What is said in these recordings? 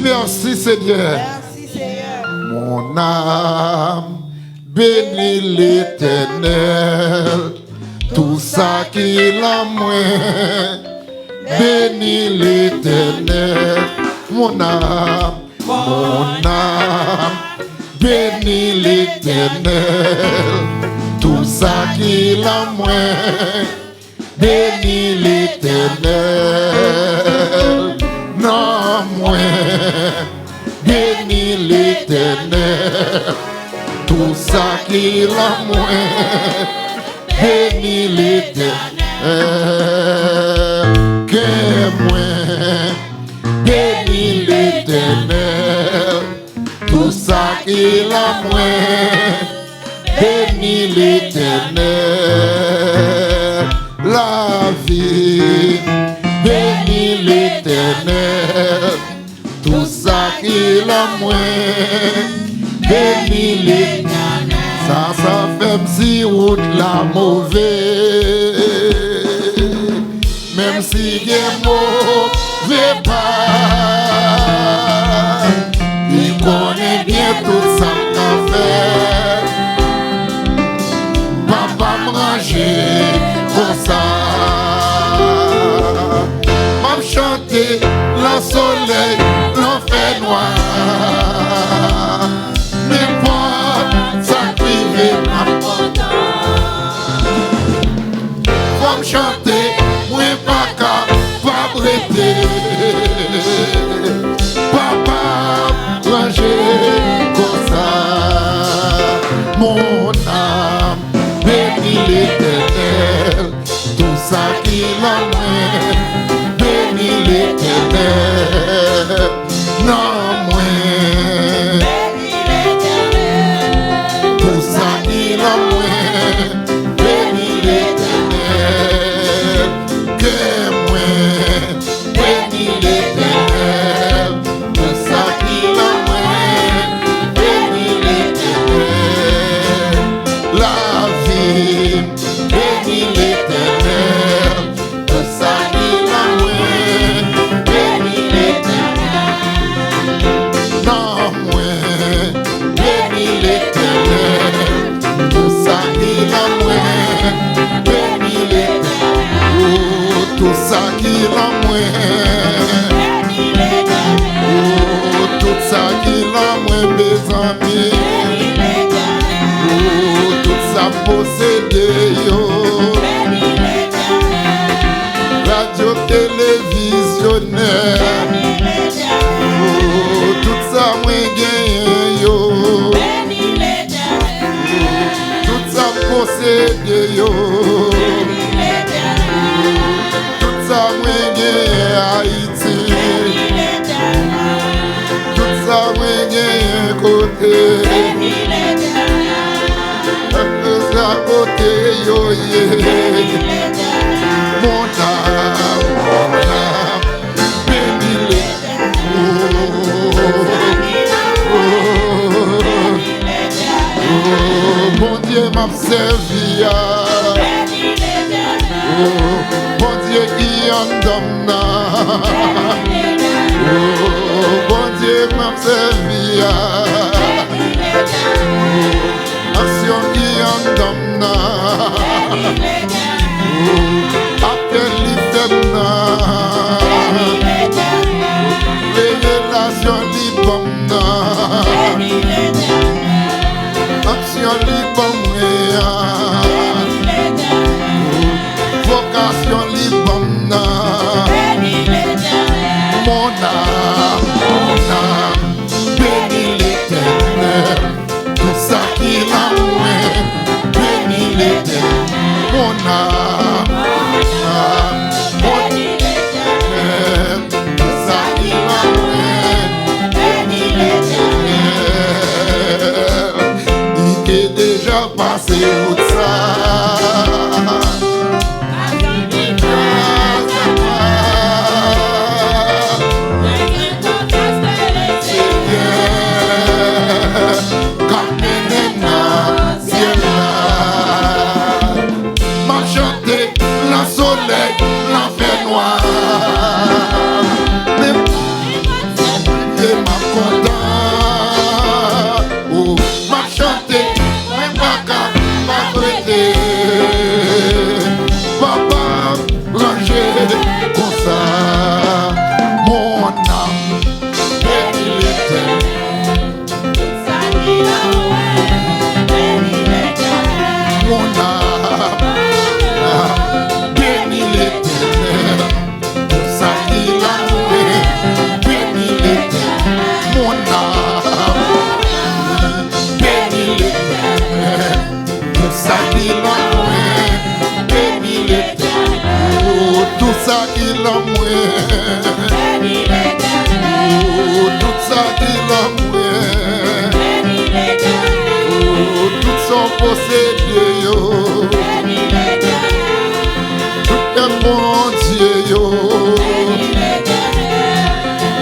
Merci Seigneur. Merci Seigneur. Mon âme bénit l'Éternel. Tout ça qu'il a moins, bénit l'Éternel. Mon âme bénit l'Éternel. Tout ça qu'il a moins, bénit l'Éternel. Non moins, bénit l'Éternel. Tout ça qu'il a moins, bénis l'Éternel. Que moins, bénis l'Éternel. Tout ça qu'il a moins, bénis l'Éternel. La vie, bénis l'Éternel. Tout ça qu'il a moins, bénis l'Éternel. Ça fait si route la mauvaise, même si il est mauvais pas, il connaît bien tout ça qu'on fait. Papa manger comme ça, m'a chanter le soleil, l'en fait noir. Faut me chanter, moi pas capable d'arrêter. Papa, ranger comme ça. Mon âme bénit l'Éternel. Tout ça qu'il a moins, bénit l'Éternel. Non moins. Tout ça qu'il a moins, bénis l'Éternel. Que moins, bénis l'Éternel. Tout ça qu'il a moins, bénis l'Éternel. La vie, bénis l'Éternel. Tout ça qu'il a moins, bénis l'Éternel. Non moins, bénis l'Éternel. Tout ça qu'il a moins, bénis l'Éternel. Oh, tout ça qu'il a moins, bénis l'Éternel. Oh, tout ça qu'il a moins, mes amis. Oh, tout ça possédé, yo. Radio, télévisionnaire. Oh, tout ça moins gagné, yo. Possédé yo, tout ça moins gagné Haïti, tout ça moins gagné côté, tout ça côté yo mon âme, bénis mon Dieu m'a servi, oh, mon Dieu qui en donne, oh, mon Dieu m'a servi, oh, action qui en donne, oh, après l'ifemna, révélation l'ibomna. Action libre, vocation libre, mon âme, bénis l'Éternel. Tout ça qu'il a moins, bénis l'Éternel. Mon âme, bénis l'Éternel. Tout ça qu'il a moins, bénis l'Éternel. m'a content. Oh, m'a chanté, m'a pas prêté. Papa, ranger comme ça. Mon âme, bénis l'Éternel. Mon âme, bénis l'Éternel. Pour ça qu'il a fait, bénis l'Éternel. Mon âme, bénis l'Éternel. Pour ça qu'il a fait, bénis l'Éternel. Oh, tout ça qu'il a fait. Oh, tout ça qu'il a fait. Oh, tout son possédé, yo. Tout est bon Dieu, yo.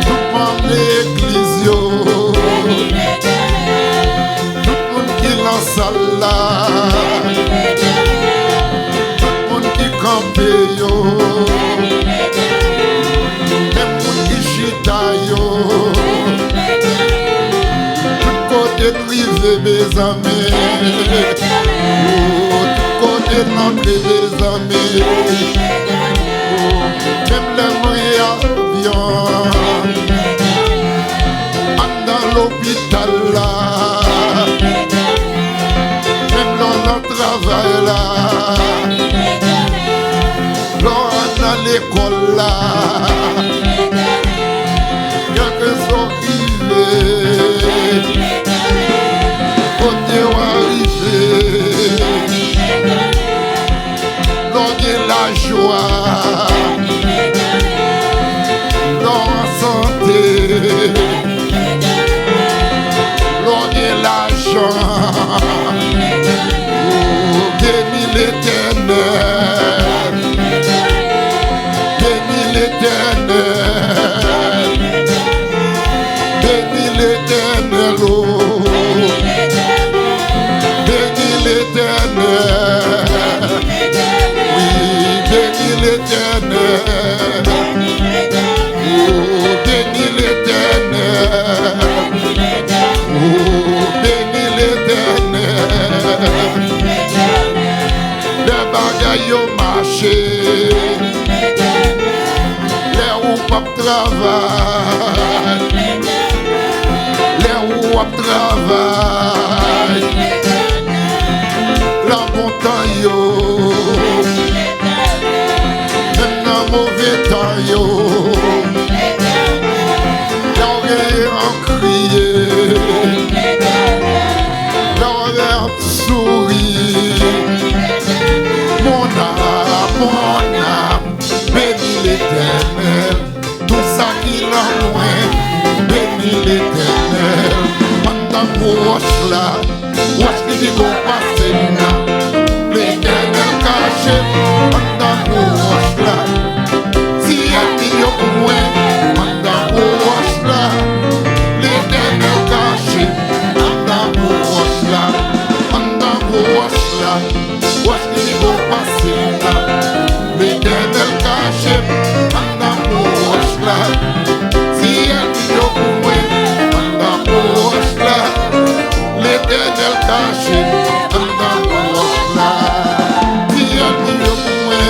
Tout mon église, yo. Tout le monde qui lance là. Tout le monde qui campe, yo. Même monde qui chita, yo. Côté privé, mes amis. Oh, côté l'entrée des amis. Oh, même les moyens avions. Dans l'hôpital là. Même dans le travail là. Dans l'école là. Quelque chose qui est. Côté où arriver, l'on est la joie, l'on en santé, l'on est l'argent. Oh, bénis l'Éternel, bénis l'Éternel, bénis l'Éternel. Oh. Oui, bénis l'Éternel. Oh, bénis l'Éternel. Oh, bénis l'Éternel. Les bagailles ont marché. Les roues pas travail. Les roues travail. La montagne, yo. Même dans mauvais temps, yo. L'aurait en crié. L'aurait souri. Mon âme, bénis l'Éternel. Tout ça qu'il a loin, bénis l'Éternel. Pendant qu'on wash là, wash qui dit qu'on passe là. L'Éternel caché, pendant qu'on wash là. Si elle dit au moins, pendant qu'on wash là. L'Éternel caché, pendant qu'on wash là. Pendant qu'on wash là, wash qui dit qu'on passe là. L'Éternel caché, pendant qu'on wash là. Si elle dit au moins, pendant qu'on wash là. L'Éternel caché, pendant qu'on wash là. Si elle dit au moins,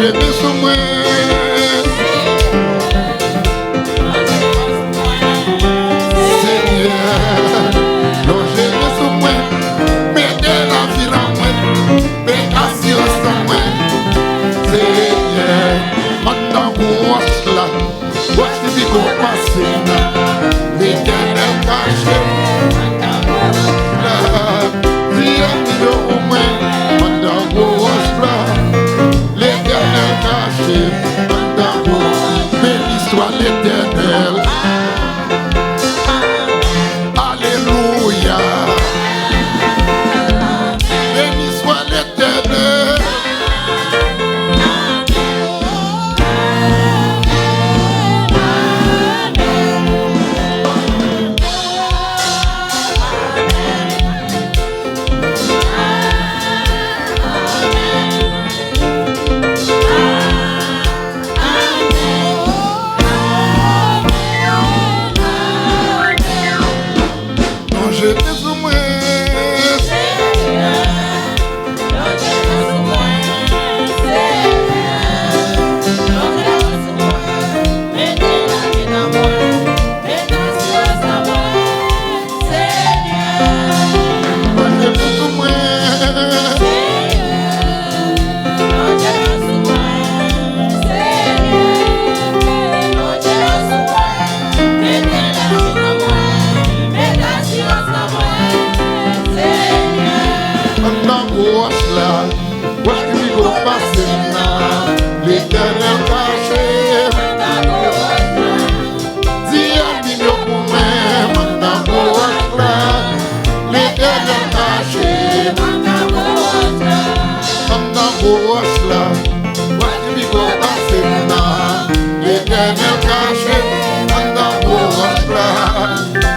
j'ai mis sous moi. Seigneur, non, j'ai mis sous moi. Mettez la vie en moi. Mettez assurance en moi. Seigneur, maintenant vous watch là. Watch the big go passer là. L'éternel caché. Viens mieux au moins. Maintenant vous watch là. L'éternel caché. Maintenant vous. Béni soit l'éternel. Alléluia. Béni soit l'éternel. J'ai besoin de moi. L'éternel caché, dis à Mignon pour moi, maintenant pour là. L'éternel caché, maintenant pour là. Voici Mignon passer maintenant. L'éternel caché, maintenant pour là.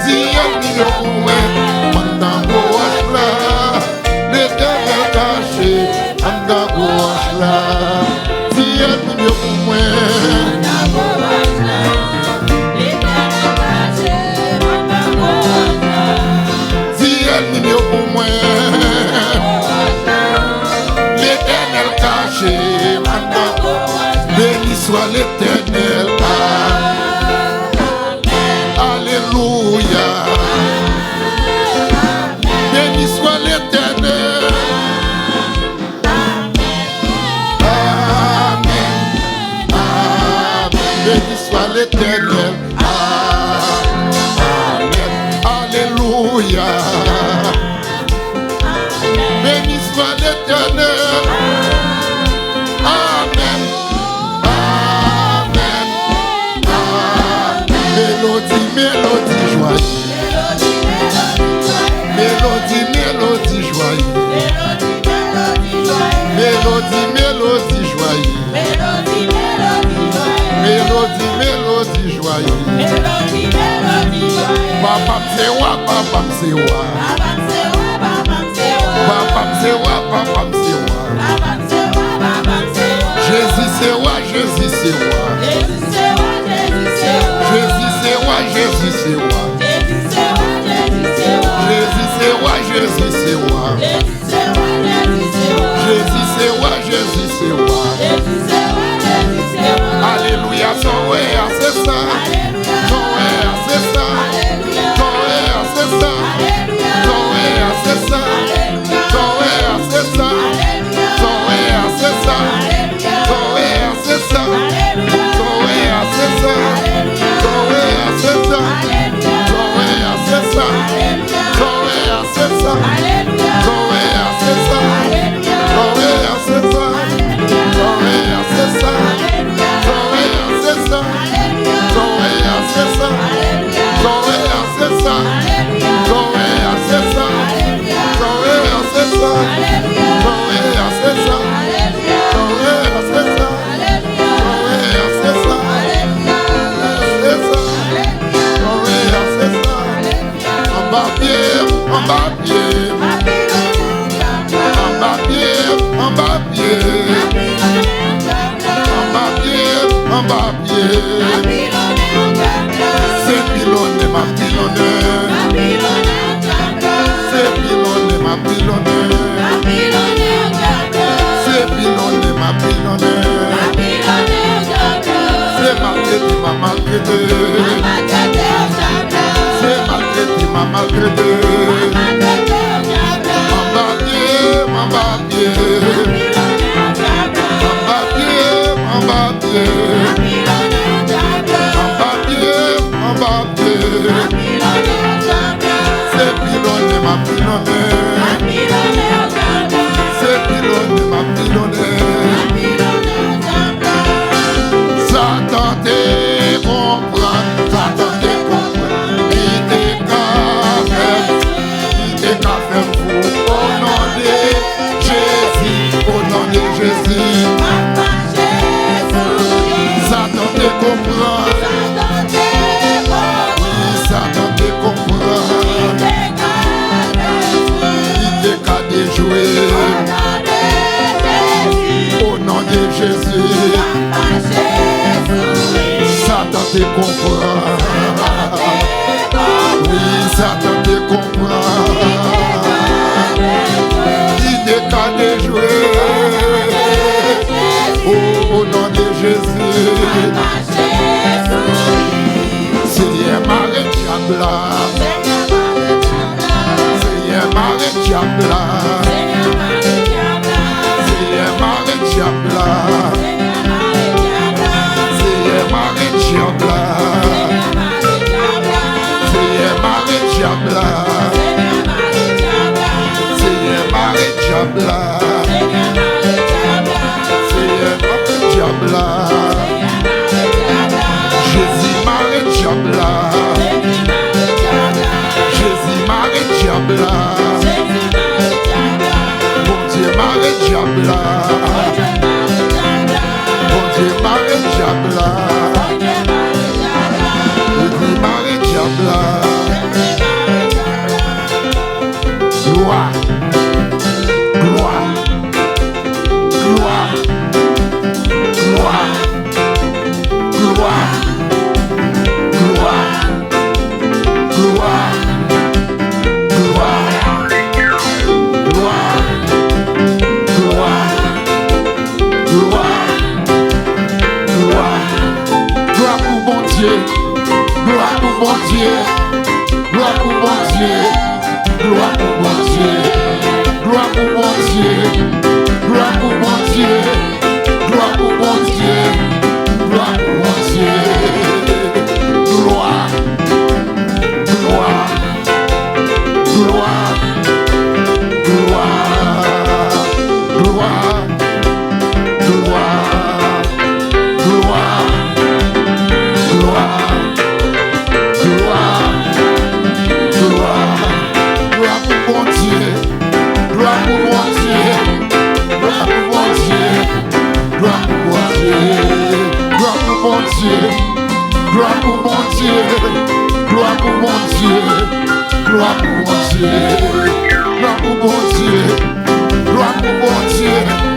Dis à Mignon pour moi, maintenant pour là. L'éternel caché, maintenant pour là. Dieu mieux pour moi. Dieu mieux pour moi. L'éternel caché maintenant. Béni soit l'éternel. Alléluia. Béni soit l'éternel. Béni soit l'éternel. Amen. Alléluia. Béni soit l'éternel. Amen. Amen. Amen. Mélodie, mélodie joyeuse. Mélodie, mélodie joyeuse. Mélodie, mélodie joyeuse. Mélodie, mélodie joyeuse. Papa m'sewa, papa m'sewa. Papa m'sewa, papa m'sewa. Jésus sewa, Jésus sewa. Jésus sewa, Jésus sewa. Jésus sewa, Jésus sewa. Jésus sewa, Jésus sewa. Alléluia, son ouais, c'est ça. Son ouais, c'est ça. Son ouais, c'est ça. Son ouais, c'est ça. Son ouais, c'est ça. Son ouais, c'est ça. Son ouais, c'est ça. Son ouais, c'est ça. Son ouais, c'est ça. Son ouais, c'est ça. Son ouais, c'est ça. Son ouais, c'est ça. Son ouais, c'est ça. Son ouais, c'est ça. C'est pilonné, ma pilonné. C'est pilonné, ma pilonné. C'est pilonné, ma pilonné. maltraité, m'a maltraité. C'est maltraité, m'a maltraité. M'a battu. C'est pilonné, m'a pilonné. C'est pilonné, m'a pilonné. Satan te comprend, Satan te comprend. Il te fait fou au nom de Jésus, au nom de Jésus. Satan te comprend. Satan te comprend. Il te qu'a déjoué au nom de Jésus. Satan te comprend. Oui, Satan te comprend. Il te qu'a déjoué au nom de Jésus. Seigneur Marie Diabla, Seigneur Marie Diabla, Seigneur Marie Diabla, Seigneur Marie Diabla, Seigneur Marie Diabla, Seigneur Marie Diabla, Seigneur Marie Diabla. Jésus Marie Diabla, Jésus Marie Diabla, bon Dieu Marie Diabla, bon Dieu Marie Diabla, Jésus Marie Diabla, gloire, gloire, gloire, gloire, gloire. Gloire pour bon Dieu, gloire pour bon Dieu, gloire pour bon Dieu, gloire pour bon Dieu, gloire pour bon Dieu, gloire pour bon Dieu, gloire pour bon Dieu, gloire, gloire, gloire, gloire, gloire, gloire, gloire. Gloire pour mon Dieu, gloire pour mon Dieu, gloire pour mon Dieu, gloire pour mon Dieu, gloire pour mon Dieu, gloire pour mon Dieu.